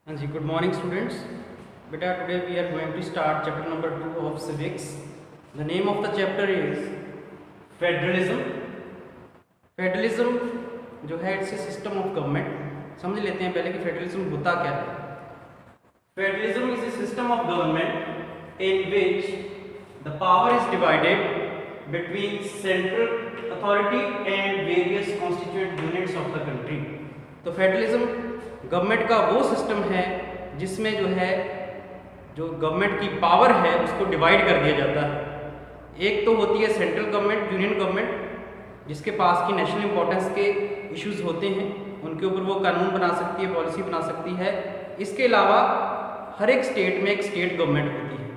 हाँ जी, good morning students. बेटा today we are going to start chapter number 2 of civics. The name of the chapter is federalism. Federalism जो है it's a system of government. समझ लेते हैं पहले कि फेडरलिज्म होता क्या है। Federalism is a system of government in which the power is divided between central authority and various constituent units of the country. तो फेडरलिज्म गवर्नमेंट का वो सिस्टम है जिसमें जो गवर्नमेंट की पावर है उसको डिवाइड कर दिया जाता है। एक तो होती है सेंट्रल गवर्नमेंट, यूनियन गवर्नमेंट, जिसके पास की नेशनल इंपॉर्टेंस के इश्यूज होते हैं, उनके ऊपर वो कानून बना सकती है, पॉलिसी बना सकती है। इसके अलावा हर एक स्टेट में एक स्टेट गवर्नमेंट होती है।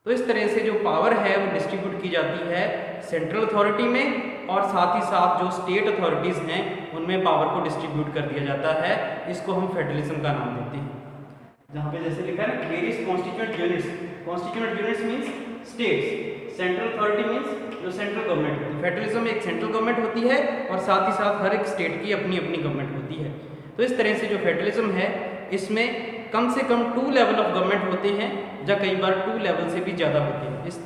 तो इस तरह से जो पावर है वो डिस्ट्रीब्यूट की जाती है सेंट्रल अथॉरिटी में, और साथ ही साथ जो स्टेट अथॉरिटीज़ हैं उनमें पावर को डिस्ट्रीब्यूट कर दिया जाता है। इसको हम फेडरलिज्म का नाम देते हैं। जहाँ पे जैसे लिखा है ना, various constituent units. Constituent units means states, central authority means जो सेंट्रल गवर्नमेंट होती है। फेडरलिज्म में एक सेंट्रल गवर्नमेंट होती है और साथ ही साथ हर एक स्टेट की अपनी अपनी गवर्नमेंट होती है। तो इस तरह से जो फेडरलिज्म है इसमें कम से कम 2 लेवल ऑफ गवर्नमेंट होते हैं, या कई बार 2 लेवल से भी ज़्यादा होते हैं। इस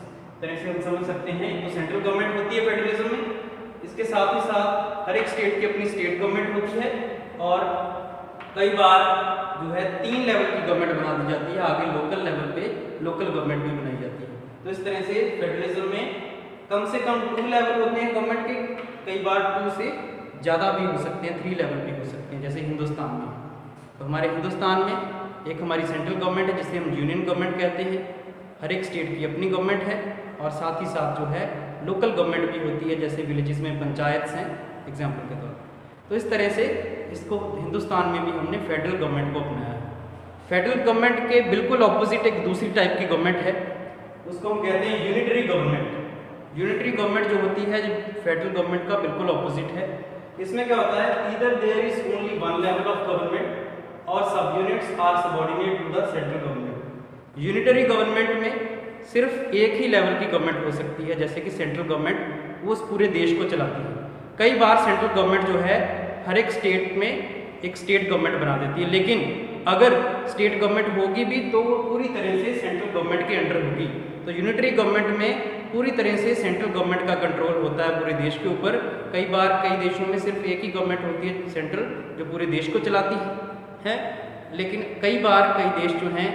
तरह से हम समझ सकते हैं। तो सेंट्रल गवर्नमेंट होती है फेडरलिज्म में, इसके साथ ही साथ हर एक स्टेट की अपनी स्टेट गवर्नमेंट होती है, और कई बार जो है 3 लेवल की गवर्नमेंट बना दी जाती है। आगे लोकल लेवल पे लोकल गवर्नमेंट भी बनाई जाती है। तो इस तरह से फेडरलिज्म में कम से कम 2 लेवल होते हैं गवर्नमेंट के, कई बार 2 से ज़्यादा भी हो सकते हैं, 3 लेवल भी हो सकते हैं। जैसे हिंदुस्तान में, तो हमारे हिंदुस्तान में एक हमारी सेंट्रल गवर्नमेंट है जिसे हम यूनियन गवर्नमेंट कहते हैं। हर एक स्टेट की अपनी गवर्नमेंट है, और साथ ही साथ जो है लोकल गवर्नमेंट भी होती है, जैसे विलेजेस में पंचायत हैं एग्जाम्पल के तौर पर। तो इस तरह से इसको हिंदुस्तान में भी हमने फेडरल गवर्नमेंट को अपनाया है। फेडरल गवर्नमेंट के बिल्कुल ऑपोजिट एक दूसरी टाइप की गवर्नमेंट है, उसको हम कहते हैं यूनिटरी गवर्नमेंट। यूनिटरी गवर्नमेंट जो होती है फेडरल गवर्नमेंट का बिल्कुल ऑपोजिट है। इसमें क्या होता है, either there is only 1 level of government और सब units are subordinate to the central government. Unitary government में सिर्फ एक ही लेवल की गवर्नमेंट हो सकती है, जैसे कि सेंट्रल गवर्नमेंट वो उस पूरे देश को चलाती है। कई बार सेंट्रल गवर्नमेंट जो है हर एक स्टेट में एक स्टेट गवर्नमेंट बना देती है, लेकिन अगर स्टेट गवर्नमेंट होगी भी तो वो पूरी तरह से सेंट्रल गवर्नमेंट के अंडर होगी। तो यूनिटरी गवर्नमेंट में पूरी तरह से सेंट्रल गवर्नमेंट का कंट्रोल होता है पूरे देश के ऊपर। कई बार कई देशों में सिर्फ एक ही गवर्नमेंट होती है सेंट्रल, जो पूरे देश को चलाती है। लेकिन कई बार कई देश जो हैं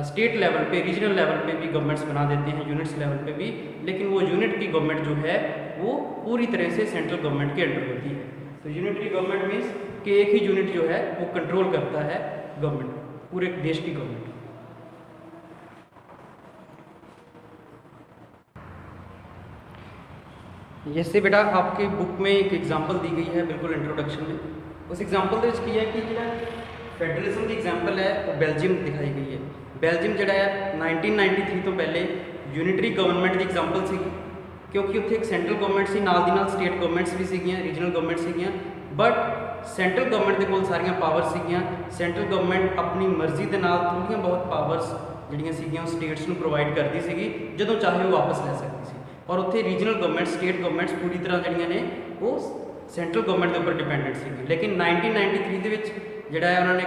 स्टेट लेवल पे, रीजनल लेवल पे भी गवर्नमेंट्स बना देते हैं, यूनिट्स लेवल पे भी, लेकिन वो यूनिट की गवर्नमेंट जो है वो पूरी तरह से सेंट्रल गवर्नमेंट के अंडर होती है। तो यूनिटरी गवर्नमेंट मीन्स कि एक ही यूनिट जो है वो कंट्रोल करता है गवर्नमेंट, पूरे देश की गवर्नमेंट। जैसे बेटा आपके बुक में एक एग्जाम्पल दी गई है बिल्कुल इंट्रोडक्शन में, उस एग्जाम्पल ਦੇ ਕੀ ਹੈ कि फेडरलिज्म की एग्जाम्पल है वो बेल्जियम दिखाई गई है। बेल्जियम जो है 1993 तो पहले यूनिटरी गवर्नमेंट की एग्जाम्पल सी, क्योंकि उत्थे एक सेंट्रल गवर्नमेंट सी, नाल दी नाल स्टेट गवर्नमेंट्स भी सीगियां, रीजनल गवर्नमेंट सीगियां, बट सेंट्रल गवर्नमेंट के कोल सारियां पावर सीगियां। सेंट्रल गवर्नमेंट अपनी मर्जी के नाल थोड़ियां बहुत पावर्स जिहड़ियां सीगियां स्टेट्स नूं प्रोवाइड करती सीगी, जदों चाहे वो वापस ले सकती सी। और उत्थे रीजनल गवर्नमेंट, स्टेट गवर्नमेंट्स पूरी तरह जिहड़ियां ने वो सेंट्रल गवर्नमेंट के ऊपर डिपेंडेंट सीगी। लेकिन 1993 ਦੇ ਵਿੱਚ ਜਿਹੜਾ ਹੈ ਉਹਨਾਂ ਨੇ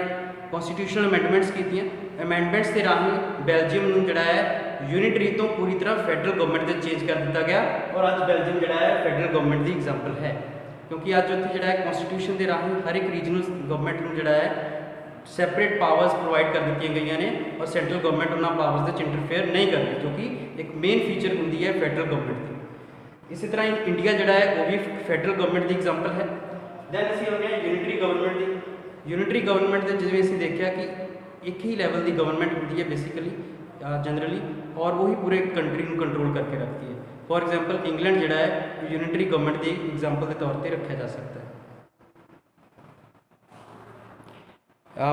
कॉन्स्टिट्यूशनल अमेंडमेंट्स कीतियां। अमेंडमेंट्स के राही बेल्जियम ਨੂੰ ਜਿਹੜਾ ਹੈ यूनिटरी तो पूरी तरह फैडरल गवर्नमेंट ਦੇ चेंज कर दिया गया, और अज बेल्जियम ਜਿਹੜਾ है फैडरल गवर्नमेंट की एग्जाम्पल है, क्योंकि अज उत्थे ਜਿਹੜਾ है कॉन्स्टिट्यूशन के राही हर एक रीजनल गवर्नमेंट ਨੂੰ ਜਿਹੜਾ है सैपरेट पावर्स प्रोवाइड कर दी गई ने, और सेंट्रल गवर्नमेंट उन्होंने पावर्स के इंटरफेयर नहीं करती, जो कि एक मेन फीचर होंगी है फैडरल गवर्नमेंट की। इसी तरह इंडिया जोड़ा है वो भी फैडरल गवर्नमेंट की एग्जाम्पल है। दैन असी आने यूनिटरी गवर्नमेंट की। यूनिटरी गवर्नमेंट के जिवें असीं देखा कि एक ही लैवल की गवर्नमेंट होती है बेसिकली जनरली, और वही पूरे कंट्री को कंट्रोल करके रखती है। फॉर एग्जाम्पल इंग्लैंड जोड़ा है यूनिटरी गवर्नमेंट की एग्जाम्पल के तौर पर रखा जा सकता है।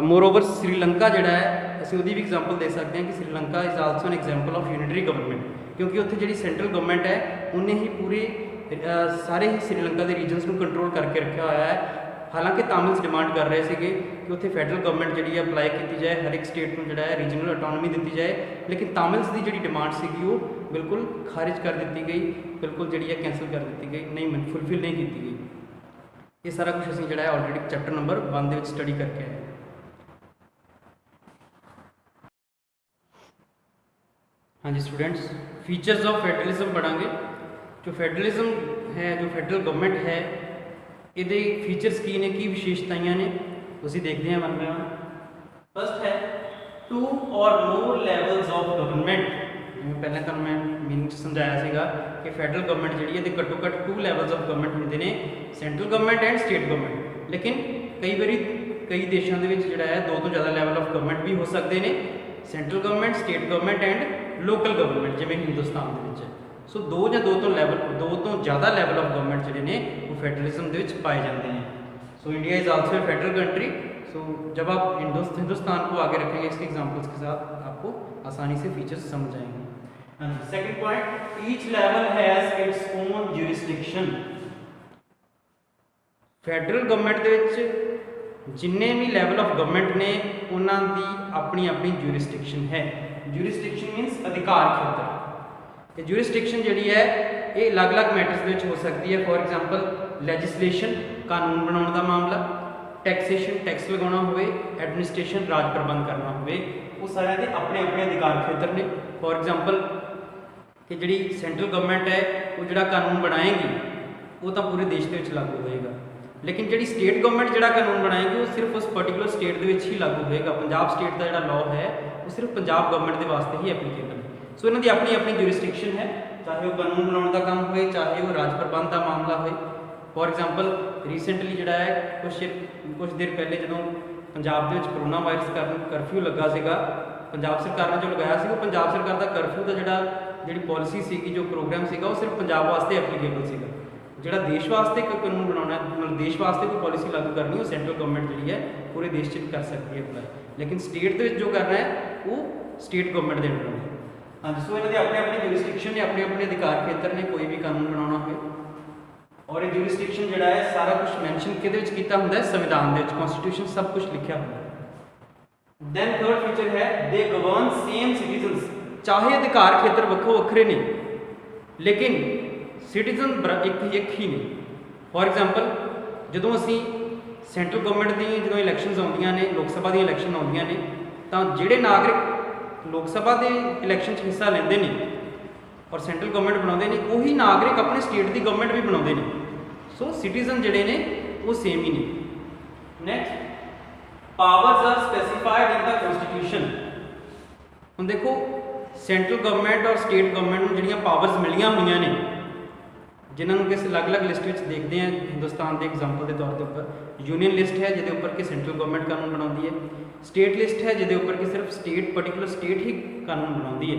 मोरओवर श्रीलंका जोड़ा है असीं उहदी भी एग्जाम्पल दे सकते हैं कि Sri Lanka is also an example of unitary government, क्योंकि उत्थे जिहड़ी सेंट्रल गवर्नमेंट है उन्हें ही पूरे सारे ही श्रीलंका के रीजनस को कंट्रोल करके रखा हुआ है। हालांकि तामिल्स डिमांड कर रहे थे कि उत्थे फैडरल गवर्नमेंट जी अपलाई की जाए, हर एक स्टेट को जोड़ा है रीजनल ऑटोनॉमी दी जाए, लेकिन तामिल्स की जी डिमांड सी वो बिल्कुल खारिज कर दी गई, बिल्कुल जी कैंसल कर दी गई, नहीं फुलफिल नहीं की गई। ये सारा कुछ असीं जोड़ा है ऑलरेडी चैप्टर नंबर 1 स्टडी करके आए। हाँ जी स्टूडेंट्स, फीचर्स ऑफ फेडरलिज्म पढ़ांगे। जो फेडरलिज्म है, जो फेडरल गवर्नमेंट है, ये फीचर्स की ने, की विशेषताएं ने, उसी देखते हैं वन बाय वन। फर्स्ट है 2 और मोर लैवल्स ऑफ गवर्नमेंट। जिवें पहले तो मैं मीनिंग समझाया सीगा कि फेडरल गवर्नमेंट जिहड़ी है, घट्टो घट्ट 2 लैवल्स ऑफ गवर्नमेंट होंदे ने, central government and state government. लेकिन कई बारी कई देशों के जिहड़ा है 2 तो ज़्यादा लैवल ऑफ गवर्नमेंट भी हो सकते हैं, central government, state government and local government, जिवें हिंदुस्तान के विच है। सो 2 या 2 तो ज़्यादा लैवल ऑफ गवर्नमेंट जिहड़े ने वो फेडरलिज्म दे विच पाए जाते हैं। So India is also a federal country. So जब आप हिंदुस्तान को आगे रखेंगे इसके एग्जाम्पल्स के साथ, आपको आसानी से फीचर्स समझ आएंगे। Second point, each level has its own jurisdiction. Federal government दे विच जिन्ने भी लैवल ऑफ गवर्नमेंट ने उन्हां दी अपनी अपनी ज्यूरिसडिक्शन है। ज्यूरिसडिक्शन मीनस अधिकार खेतर। ज्यूरिसडिक्शन जिहड़ी है ये अलग अलग मैटर्स दे विच हो सकती है। फॉर एग्जाम्पल लैजिसलेशन, कानून बनाने का मामला, टैक्सेशन, टैक्स लगाना होवे, एडमिनिस्ट्रेशन, राज प्रबंध करना होवे, वो सारे दे अपने अपने अधिकार खेतर ने। फॉर एग्जाम्पल कि जिहड़ी सेंट्रल गवर्नमेंट है वो जिहड़ा कानून बनाएगी वो तो पूरे देश के लागू होएगा, लेकिन जिहड़ी स्टेट गवर्नमेंट जिहड़ा कानून बनाएगी वो सिर्फ उस पर्टिकुलर स्टेट दे विच ही लागू होएगा। पंजाब स्टेट का जिहड़ा लॉ है वो सिर्फ पंजाब गवर्नमेंट के वास्ते ही एप्लीकेबल है। सो इन्हां दी अपनी अपनी ज्यूरिसडिक्शन है, चाहे वो कानून बनाने का काम होए, चाहे वो राज प्रबंध का मामला होए। फॉर एग्जाम्पल रिसेंटली जिहड़ा है कुछ देर पहले जो पंजाब के कोरोना वायरस कारण करफ्यू लगा सीगा, पंजाब सरकार ने जो लगाया सी, वो पंजाब सरकार का करफ्यू का जिहड़ी पॉलिसी सीगी, जो प्रोग्राम सीगा, वो सिर्फ पंजाब वास्ते एप्लीकेबल सीगा। जिहड़ा देश वास्ते कोई कानून बनाना, मतलब देश वास्ते कोई पॉलिसी लागू करनी, वो सेंट्रल गवर्नमेंट जिहड़ी है पूरे देश च कर सकती है अप्लाई, लेकिन स्टेट के जो करना है वो स्टेट गवर्नमेंट के अंडर है। हाँ जी, सो इन्होंने अपने अपने ज्यूरिसडिक्शन ने, अपने अपने अधिकार खेतर ने कोई भी कानून बनाना हो। और ये ज्यूरिसडिक्शन जिहड़ा है सारा कुछ मैंशन किहदे विच कीता हुंदा है, संविधान दे विच, कॉन्स्टिट्यूशन सब कुछ लिखा हुआ है। दैन थर्ड फीचर है दे गवर्न सेम सिटीजनस। चाहे अधिकार खेतर वक्खो वक्खरे ने, लेकिन सिटीजन एक ही ने। फॉर एग्जाम्पल जो असी सेंट्रल गवर्नमेंट दी जो इलैक्शनस आउंदियां ने, लोक सभा दी इलैक्शन आउंदियां ने, तो जिहड़े नागरिक लोक सभा के इलैक्शन हिस्सा लेंदे ने और सेंट्रल गवर्नमेंट बनाते हैं, वही नागरिक अपने स्टेट की गवर्नमेंट भी बनाते हैं। सो सिटीजन जिहड़े ने वो सेम ही ने। Next, powers are specified in the constitution. हुण देखो सेंट्रल गवर्नमेंट और स्टेट गवर्नमेंट को जिहड़ियां पावर्स मिलियां हुई ने, जिन्होंने किस अलग अलग लिस्ट में देखते हैं हिंदुस्तान के एग्जाम्पल के तौर के ऊपर। यूनियन लिस्ट है जिहदे उपर कि सेंट्रल गवर्नमेंट कानून बनाती है, स्टेट लिस्ट है जिहदे उपर कि सिर्फ स्टेट पर्टिकुलर स्टेट ही कानून बनाती है।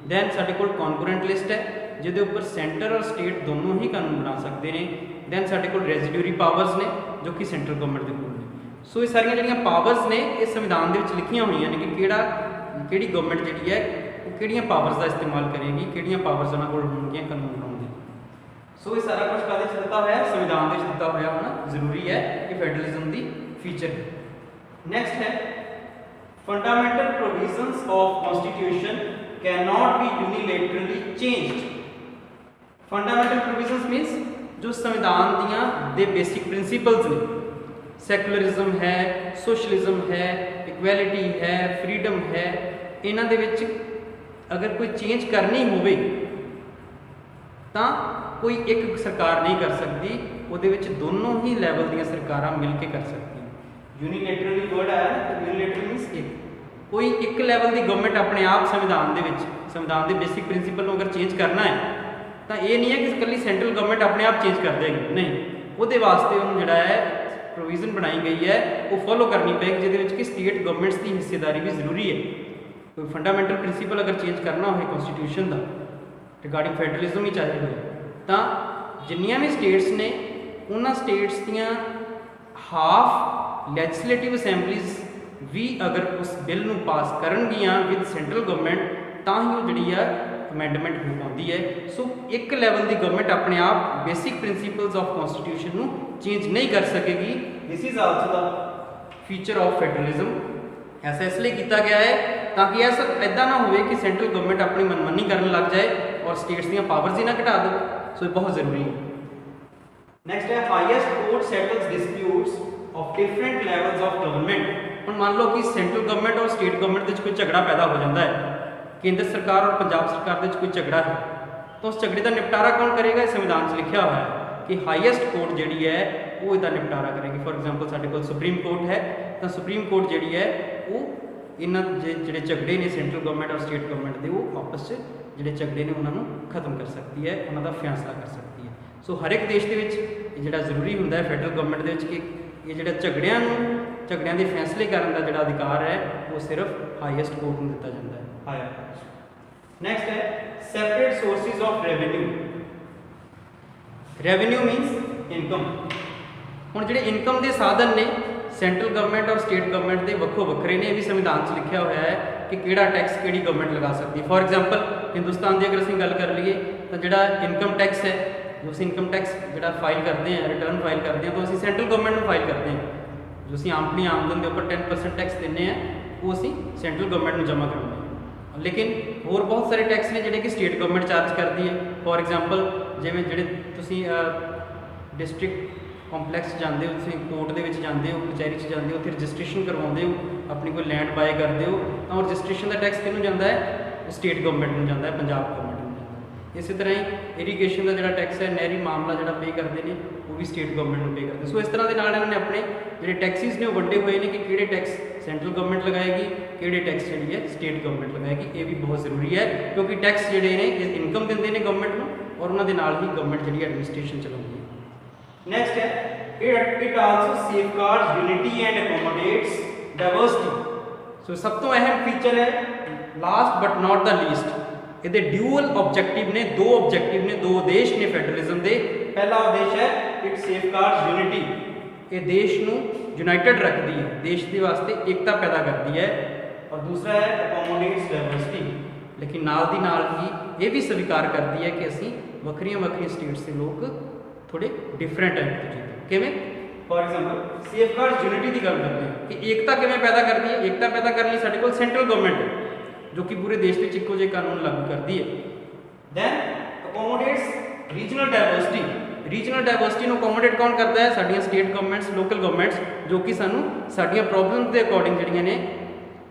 दैन साडे कोल कॉन्करेंट लिस्ट है जिहदे उपर सेंटर और स्टेट दोनों ही कानून बना सकते हैं। दैन साडे कोल रेजिड्यूरी पावर्स ने जो कि सेंट्रल गवर्नमेंट के कोल ने। सो ये सारियां जिहड़ियां पावर्स ने ये संविधान दे विच लिखियां हुई ने कि किहड़ी गवर्नमेंट जिहड़ी है वो किहड़ियां पावर्स का इस्तेमाल करेगी, किहड़ियां पावर्स उन्हां कोल होणगीआं कानून बनाउण दी। सो ये सारा कुछ काहदे च दित्ता होया है, संविधान दे विच दित्ता होया होना जरूरी है कि फेडरलिज्म दी फीचर है। नेक्स्ट है fundamental provisions of constitution can not be unilaterally changed. Fundamental provisions means जो संविधान दियां दे बेसिक प्रिंसिपल्स ने, सैकुलरिज्म है, सोशलिज्म है, इक्वैलिटी है, फ्रीडम है, इन्हां दे विच अगर कोई चेंज करनी होवे तां कोई एक सरकार नहीं कर सकती, उहदे विच दोनों ही लैवल दियां सरकारां मिल के कर सकती। यूनिलैटरली वर्ड आया ना, तो यूनिलैटरल मीन्स एक, कोई एक लैवल की गवर्नमेंट अपने आप संविधान दे विच, संविधान के बेसिक प्रिंसिपल को अगर चेंज करना है तो ये नहीं है कि कल्ली सेंट्रल गवर्नमेंट अपने आप चेंज कर देगी, नहीं, वो वास्ते उन्होंने जिहड़ा है प्रोविजन बनाई गई है वो फॉलो करनी पेगी, जिहदे कि स्टेट गवर्नमेंट्स की हिस्सेदारी भी जरूरी है। कोई फंडामेंटल प्रिंसिपल अगर चेंज करना हो कॉन्स्टिट्यूशन का रिगार्डिंग फेडरलिज्म ही चाहे हो, तो जिन्नियां भी स्टेट्स ने उन्हां स्टेट्स दियां हाफ लैजिसलेटिव असैंबलीज भी अगर उस बिल नूं पास करनगियां विद सेंट्रल गवर्नमेंट, तां ही वो जिहड़ी है अमेंडमेंट हो पाती है। सो एक लैवल की गवर्नमेंट अपने आप बेसिक प्रिंसिपल्स ऑफ कॉन्स्टिट्यूशन नूं चेंज नहीं कर सकेगी। This is also the feature of federalism. ऐसा इसलिए किया गया है ताकि ऐसा ऐदा ना हो कि सेंट्रल गवर्नमेंट अपनी मनमानी करने लग जाए और स्टेट्स दी पावर्स ही ना घटा दो। सो ये बहुत जरूरी है। नेक्स्ट है highest court settles disputes of different levels of government. हुण मान लो कि सेंट्रल गवर्नमेंट और स्टेट गवर्नमेंट के कोई झगड़ा पैदा हो जाता है केंद्र सरकार और पंजाब सरकार के कोई झगड़ा है तो उस झगड़े का निपटारा कौन करेगा? संविधान से लिखा हुआ है कि हाईएस्ट कोर्ट जी है वो इसका निपटारा करेगी। फॉर एग्जाम्पल साढ़े को सुप्रीम कोर्ट है तो सुप्रीम कोर्ट जी है वो इन्हों जो झगड़े ने सेंट्रल गवर्नमेंट और स्टेट गवर्नमेंट के वो आपस जो झगड़े ने उन्होंने खत्म कर सकती है, उन्होंने फैसला कर सकती है। सो हर एक देश के जो जरूरी होंगे फैडरल गवर्नमेंट के कि ये जो झगड़ियां के फैसले करने का जो अधिकार है वो सिर्फ हाईएस्ट कोर्ट को दिता जाता है, हायर कोर्ट। नेक्स्ट है separate sources of revenue. Revenue मीनस income. हुण जिहड़े इनकम के साधन ने सेंट्रल गवर्नमेंट और स्टेट गवर्नमेंट के वक्रो वक्रे ने, भी संविधान से लिखा हुआ है कि किहड़ा टैक्स किहड़ी गवर्नमेंट लगा सकती है। फॉर एग्जाम्पल हिंदुस्तान की अगर असीं गल कर लीए तो जिहड़ा इनकम टैक्स है, जो असीं इनकम टैक्स जिहड़ा फाइल करते हैं, रिटर्न फाइल करते हैं तो असीं सेंट्रल गवर्नमेंट में फाइल करते हैं। जो असीं अपनी आमदन के उपर 10% टैक्स देने हैं वो असीं सेंट्रल गवर्नमेंट में जमा करते हैं। लेकिन होर बहुत सारे टैक्स ने जिहड़े कि स्टेट गवर्नमेंट चार्ज करती है। फॉर एग्जाम्पल जिवें जिहड़े तुसीं डिस्ट्रिक्ट कॉम्पलैक्स जाते हो, तुसीं कोर्ट के जाते हो, कचहरी जाते हो, उत्थे रजिस्ट्रेशन करवाते हो, अपनी कोई लैंड बाय करते हो तो रजिस्ट्रेशन का टैक्स किनूं जाता है? स्टेट गवर्नमेंट में जाता है, पंजाब गवर्नमेंट में जाता है। इस तरह ही इरीगेशन का जो टैक्स है, नहरी मामला जो पे करते हैं वो भी स्टेट गवर्नमेंट में पे करते हैं। सो इस तरह के नाल इन्होंने अपने जो टैक्सीज ने वड्डे हुए हैं कि किहड़े टैक्स सेंट्रल गवर्नमेंट लगाएगी, किहड़े टैक्स जी है स्टेट गवर्नमेंट लगाएगी। ये भी बहुत जरूरी है क्योंकि टैक्स जोड़े ने इनकम देंगे ने गवर्नमेंट को और उन्होंने नाल ही गवर्नमेंट जी एडमिनिस्ट्रेशन चलाती है। नेक्स्ट है it also safeguards unity and accommodates diversity। सो सब तो अहम फीचर है last but not the least ये ड्यूअल ऑब्जेक्टिव ने, दो ऑब्जेक्टिव ने, दो उद्देश ने फेडरलिज्म के। पहला उद्देश है इट सेफगार्ड्स यूनिटी, ये देश को यूनाइटेड रखती है, देश के वास्ते एकता पैदा करती है। और दूसरा है अकोमोडेट्स डाइवर्सिटी, लेकिन नाल दी नाल ही ये भी स्वीकार करती है कि असी वक्रियां वक्रियां स्टेट्स के लोग थोड़े डिफरेंट हैं एक दूसरे तो। किवें? फॉर एग्जाम्पल सेफगार्ड्स यूनिटी की गल करते हैं कि एकता किवें पैदा करती है। एकता पैदा करने साडे कोल सेंट्रल गवर्नमेंट है जो कि पूरे देश में इक्को जिहे कानून लागू करती है। Then accommodates regional diversity, regional diversity को अकोमोडेट कौन करता है? साडियां स्टेट गवर्नमेंट्स, लोकल गवर्नमेंट्स जो कि सानू साडियां प्रॉब्लम्स के अकॉर्डिंग जिहड़ियां ने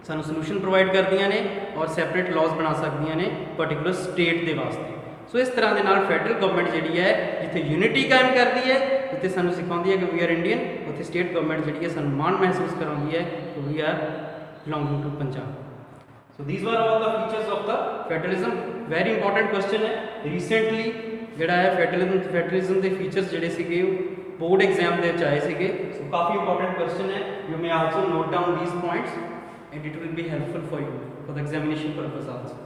सानू सोल्यूशन प्रोवाइड करदियां ने और सैपरेट लॉज बना सकदियां ने पर्टिकुलर स्टेट के वास्ते। सो इस तरह के नाल फैडरल गवर्नमेंट जी है जिथे यूनिटी कायम करती है, जिथे सानू सिखाती है कि वी आर इंडियन, उत्थे स्टेट गवर्नमेंट जी है सानू मान महसूस कराती है कि we are belonging to Punjab. So these were all the features of the federalism. Very important question है, रिसेंटली जिहड़ा है फेडरलिज्म के फीचर्स जिहड़े सीगे बोर्ड एग्जाम के आए सीगे। सो काफ़ी इंपॉर्टेंट क्वेश्चन है, you may also note down these points and it will be helpful for you for the examination purpose also.